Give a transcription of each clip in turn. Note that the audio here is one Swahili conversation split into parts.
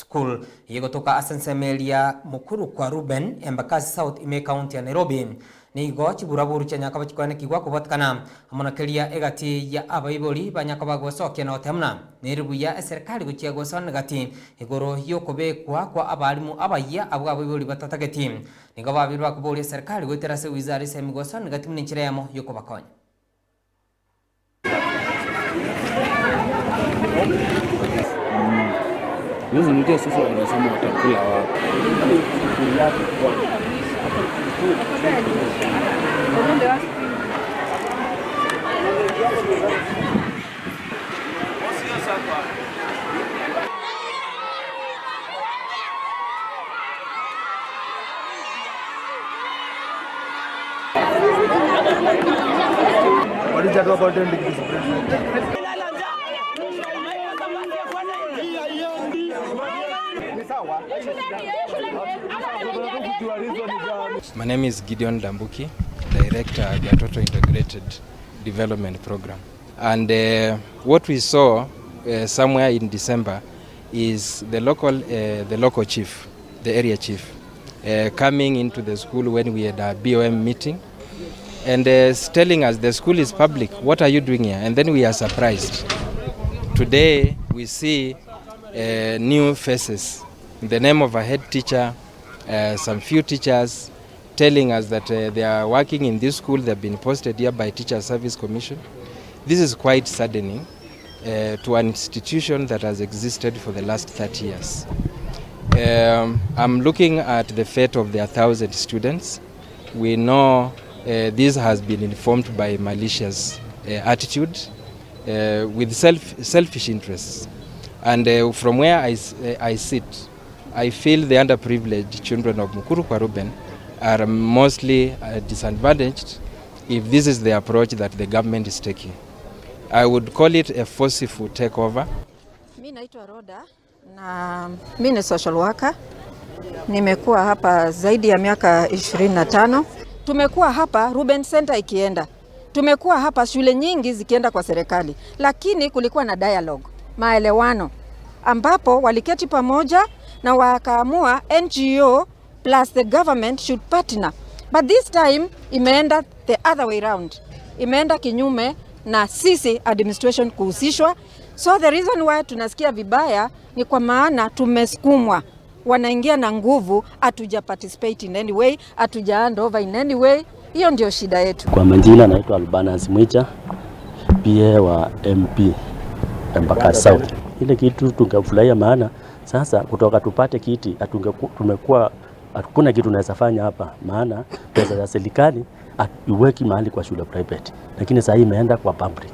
School yegotoka asensemelia mukuru kwa Ruben Embakasi South ime county ya Nairobi nigo chiburaburu cha nyakaba chikwane kigwa kubatkana amonakelia egati ya abaibori banyakaba gwesokia na otemna niribuya serikali guchia gwesona gati igoro yokobekwa kwa abalimu abaya abwa abaibori batatageti nigo babirwa kuboria serikali gweterase wizara semigosona gati mninchiremo yokobakonya. Yuzi ndio sasa wanasema watakula wapi. What is that about the My name is Gideon Dambuki, Director Gatoto Integrated Development Program. And what we saw somewhere in December is the local chief, the area chief, coming into the school when we had a BOM meeting and telling us the school is public, what are you doing here? And then we are surprised. Today we see new faces in the name of a head teacher, some few teachers telling us that they are working in this school. They've been posted here by Teacher Service Commission. This is quite saddening to an institution that has existed for the last 30 years. I'm looking at the fate of their 1,000 students. We know this has been informed by malicious attitude with selfish interests. And from where I sit, I feel the underprivileged children of Mukuru kwa Ruben are mostly disadvantaged if this is the approach that the government is taking. I would call it a forceful takeover. Mimi naitwa Roda na mimi ni social worker. Nimekuwa hapa zaidi ya miaka 25. Tumekuwa hapa Ruben Center ikienda. Tumekuwa hapa shule nyingi zikienda kwa serikali. Lakini kulikuwa na dialogue, maelewano ambapo waliketi pamoja na wakaamua NGO plus the government should partner. But this time imeenda the other way round. Imeenda kinyume na sisi administration kuhusishwa. So the reason why tunasikia vibaya ni kwa maana tumesukumwa. Wanaingia na nguvu, hatuja participate in any way, hatuja hand over in any way. Hiyo ndio shida yetu. Kwa majina naitwa Albanas Mwicha, PA wa MP Embakasi South. Ile kitu tungefurahia maana sasa kutoka tupate kiti tumekuwa hakuna kitu tunaweza fanya hapa, maana pesa za serikali haiweki mahali kwa shule private, lakini sasa imeenda kwa public.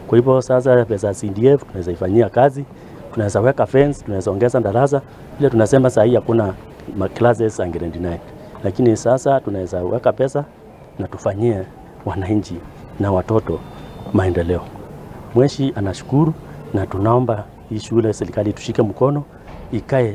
Kwa hivyo sasa pesa za CDF tunaweza ifanyia kazi, tunaweza weka fence, tunaweza ongeza darasa. Ile tunasema sasa hakuna classes and grade 9, lakini sasa tunaweza weka pesa na tufanyie wananchi na watoto maendeleo. Mweshi anashukuru na tunaomba hii shule serikali tushike mkono ikae